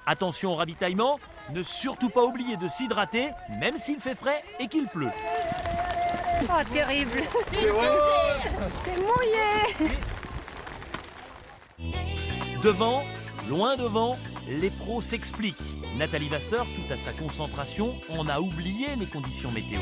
Attention au ravitaillement, ne surtout pas oublier de s'hydrater, même s'il fait frais et qu'il pleut. Oh, terrible. C'est mouillé. Devant, loin devant, les pros s'expliquent. Nathalie Vasseur, tout à sa concentration, en a oublié les conditions météo.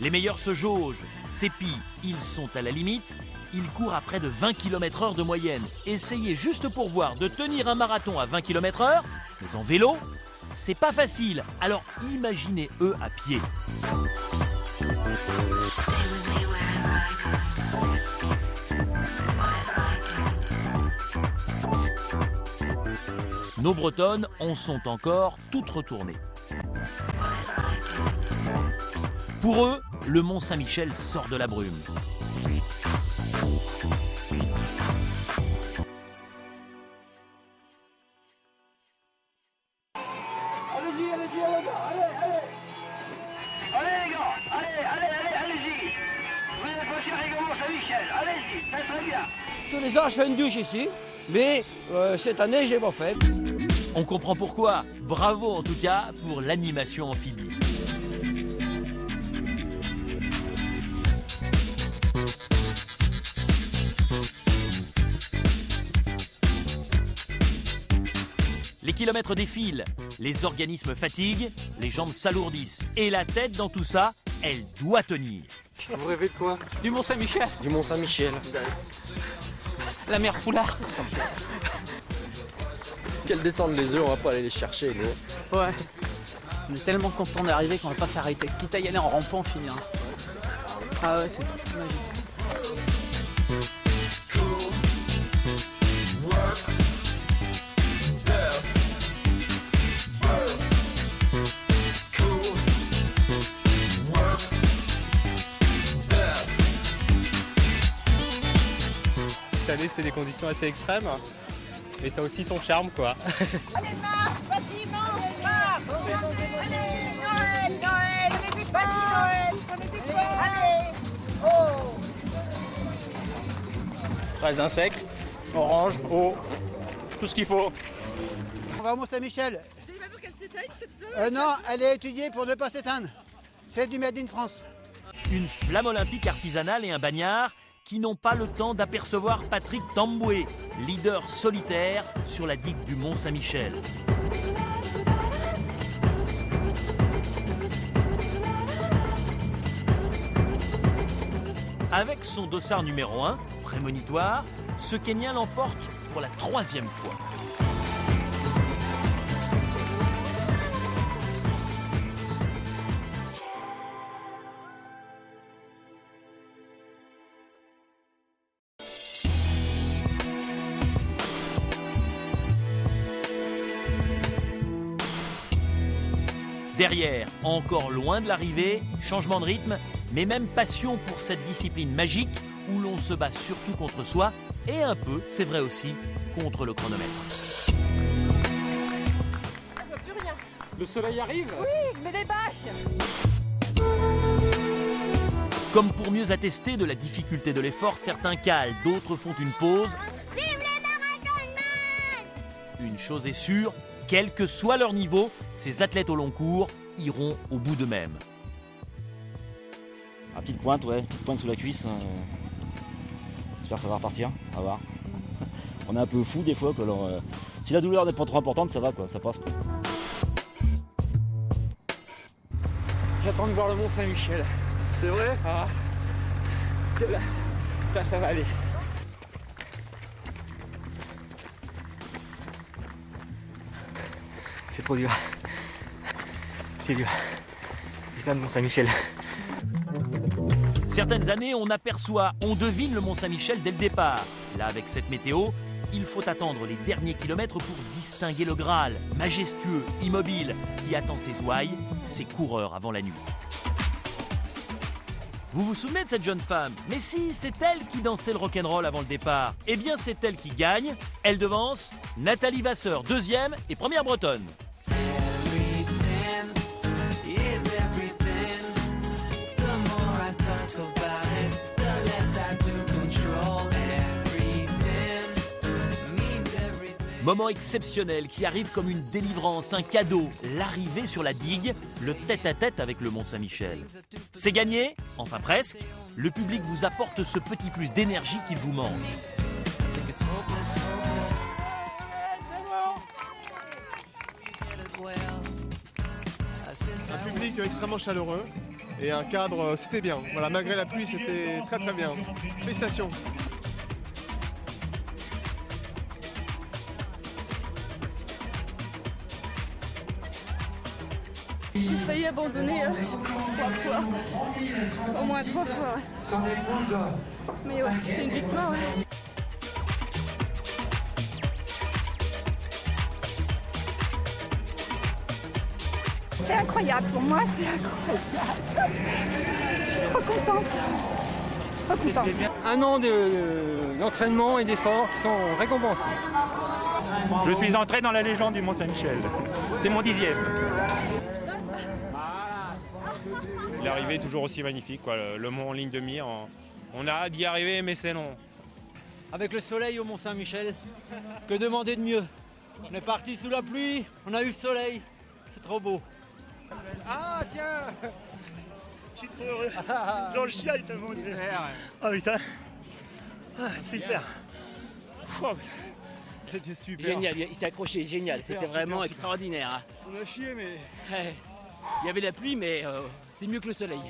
Les meilleurs se jaugent, s'épient, ils sont à la limite. Ils courent à près de 20 km/h de moyenne. Essayez juste pour voir de tenir un marathon à 20 km/h, mais en vélo, c'est pas facile. Alors imaginez eux à pied. Nos Bretonnes en sont encore toutes retournées. Pour eux, le Mont Saint-Michel sort de la brume. Allez-y, les gars, allez-y. Vous êtes pas cher avec le Mont Saint-Michel, allez-y, c'est très bien. Tous les ans, je fais une douche ici, mais cette année, j'ai pas fait. On comprend pourquoi. Bravo en tout cas pour l'animation amphibie. Les kilomètres défilent, les organismes fatiguent, les jambes s'alourdissent. Et la tête dans tout ça, elle doit tenir. Vous rêvez de quoi? Du Mont Saint-Michel. Du Mont Saint-Michel. La mer Poulard. Qu'elles descendent les œufs, on va pas aller les chercher, nous. Ouais. On est tellement content d'arriver qu'on va pas s'arrêter. Quitte à y aller en rampant, finir. Ah ouais, c'est trop magique. Cette année, c'est des conditions assez extrêmes, mais ça a aussi son charme, quoi. Allez, Marc, vas-y, Marc. Allez, Noël, vas-y, Noël. Allez, oh. Raisin sec, orange, eau, tout ce qu'il faut. On va au Mont-Saint-Michel. Vous n'avez pas peur qu'elle s'éteigne, cette fleur? Non, elle est étudiée pour ne pas s'éteindre. C'est du Made in France. Une flamme olympique artisanale et un bagnard qui n'ont pas le temps d'apercevoir Patrick Tamboué, leader solitaire sur la digue du Mont Saint-Michel. Avec son dossard numéro 1, prémonitoire, ce Kenyan l'emporte pour la 3e fois. Derrière, encore loin de l'arrivée, changement de rythme, mais même passion pour cette discipline magique où l'on se bat surtout contre soi et un peu, c'est vrai aussi, contre le chronomètre. Je vois plus rien. Le soleil arrive? Oui, je mets des bâches. Comme pour mieux attester de la difficulté de l'effort, certains calent, d'autres font une pause. Vive les marathonman! Une chose est sûre, quel que soit leur niveau, ces athlètes au long cours iront au bout d'eux-mêmes. Ah, petite pointe, ouais, petite pointe sous la cuisse. J'espère que ça va repartir, on va voir. On est un peu fou des fois, quoi, alors si la douleur n'est pas trop importante, ça va, quoi, ça passe, quoi. J'attends de voir le Mont Saint-Michel. C'est vrai? Ah. Là, ça va aller. C'est trop dur. C'est dur. Putain de Mont Saint-Michel. Certaines années, on aperçoit, on devine le Mont Saint-Michel dès le départ. Là, avec cette météo, il faut attendre les derniers kilomètres pour distinguer le Graal, majestueux, immobile, qui attend ses ouailles, ses coureurs avant la nuit. Vous vous souvenez de cette jeune femme? Mais si, c'est elle qui dansait le rock'n'roll avant le départ. Eh bien, c'est elle qui gagne. Elle devance Nathalie Vasseur, 2e et première bretonne. The more I talk about it, the less I do. Moment exceptionnel qui arrive comme une délivrance, un cadeau, l'arrivée sur la digue, le tête-à-tête avec le Mont-Saint-Michel. C'est gagné, enfin presque. Le public vous apporte ce petit plus d'énergie qu'il vous manque. Un public extrêmement chaleureux et un cadre, c'était bien. Voilà, malgré la pluie, c'était très très bien. Félicitations. J'ai failli abandonner, je sais pas, 3 fois. Au moins 3 fois. Mais ouais, c'est une victoire. Ouais. C'est incroyable, pour moi c'est incroyable. Je suis trop contente. Je suis trop contente. Un an d'entraînement et d'efforts qui sont récompensés. Je suis entré dans la légende du Mont-Saint-Michel. C'est mon 10e. L'arrivée est toujours aussi magnifique, quoi. Le mont en ligne de mire. On a hâte d'y arriver, mais c'est long. Avec le soleil au Mont-Saint-Michel, que demander de mieux? On est parti sous la pluie, on a eu le soleil, c'est trop beau. Ah tiens, Je suis trop heureux. Genre le chien, il te montre. Oh putain. Ah, super. C'était super. Génial, il s'est accroché, génial. C'était vraiment extraordinaire. Hein. On a chié, mais Ouais. Il y avait la pluie, mais c'est mieux que le soleil.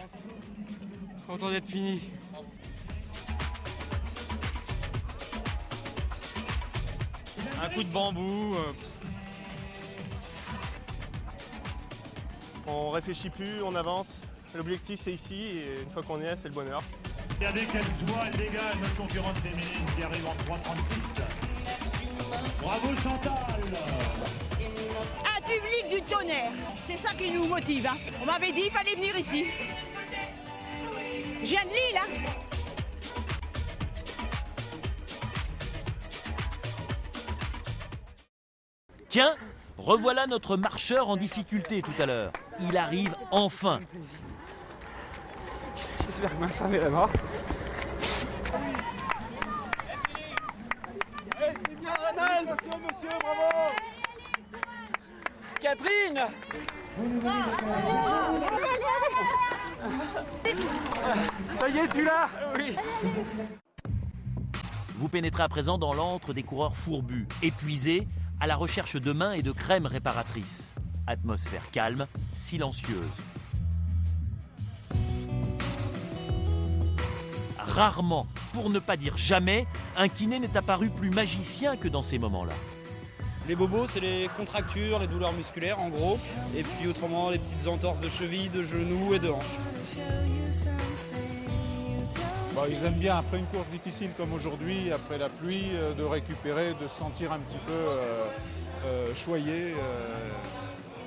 Content d'être fini. Un coup de bambou. on réfléchit plus, on avance. L'objectif c'est ici et une fois qu'on y est, c'est le bonheur. Regardez quelle joie elle dégage notre concurrente féminine qui arrive en 3,36. Bravo Chantal. Un public du tonnerre, c'est ça qui nous motive. Hein. On m'avait dit qu'il fallait venir ici. Je viens de Lille, hein. Tiens, revoilà notre marcheur en difficulté tout à l'heure. Il arrive enfin. j'espère que ma femme est là-bas. C'est bien Ranel, monsieur, bravo. Catherine. Ça y est, tu l'as? Oui. Vous pénétrez à présent dans l'antre des coureurs fourbus, épuisés, à la recherche de mains et de crèmes réparatrices. Atmosphère calme, silencieuse. Rarement, pour ne pas dire jamais, un kiné n'est apparu plus magicien que dans ces moments-là. Les bobos, c'est les contractures, les douleurs musculaires en gros, et puis autrement les petites entorses de cheville, de genoux et de hanches. Bon, ils aiment bien, après une course difficile comme aujourd'hui, après la pluie, de récupérer, de se sentir un petit peu choyé,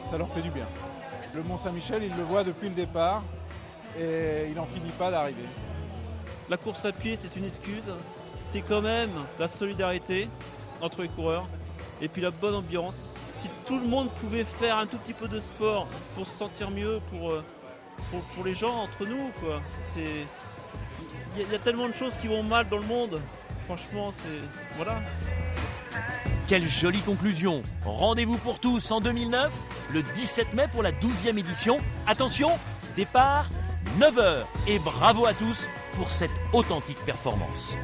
ça leur fait du bien. Le Mont-Saint-Michel, ils le voient depuis le départ et il n'en finit pas d'arriver. La course à pied, c'est une excuse, c'est quand même la solidarité entre les coureurs et puis la bonne ambiance. Si tout le monde pouvait faire un tout petit peu de sport pour se sentir mieux, pour les gens, entre nous, quoi. Il y a tellement de choses qui vont mal dans le monde. Franchement, c'est... Voilà. Quelle jolie conclusion. Rendez-vous pour tous en 2009, le 17 mai pour la 12e édition. Attention, départ 9h. Et bravo à tous pour cette authentique performance.